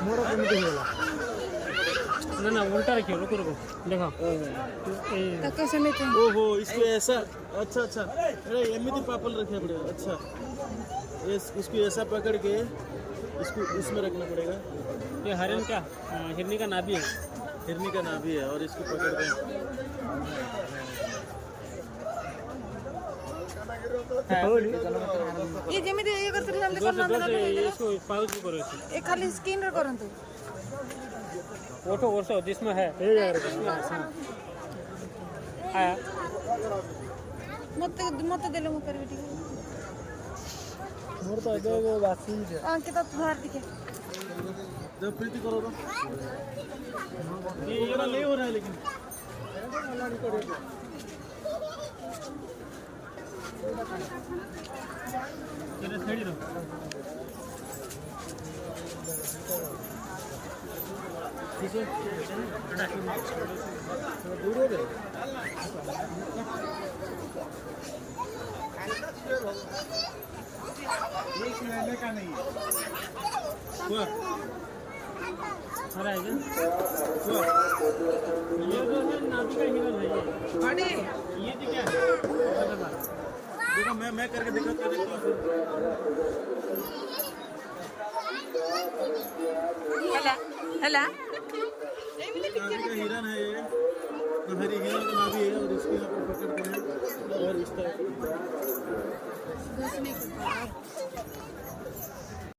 मोर केमिति होला ना ना उल्टा रखियो रुको रुको देखो तक समेत ओहो इसको ऐसा अच्छा अच्छा अरे एमिति पापल रखना पड़ेगा अच्छा इसको ऐसा पकड़ के इसको इसमें रखना पड़ेगा। ये हरिण क्या हिरनी का नाभि है हिरनी का नाभि है और इसको पकड़ के ये जेमिति ये करते हम देखो ना इसको पाउच करो ए खाली स्किन रे करंतु ओठो ओठो जिसमें है आया मत मत देले मु करबी ठीक मोर तो एबे बासी है अंकित तुहार दिखे जब प्रीति करो तो ये वाला नहीं हो रहा है लेकिन ये छेड़ी दो किसे दूर हो गए एक लेने का नहीं हुआ अरे ये जो है नाभि का हिरन है ये क्या है देखो मैं करके दिखाता हूँ हला हला नाभि का हिरन है ये तो हरी हिरन का नाभि है और इसको यहाँ पर पकड़ते हैं और इस तरह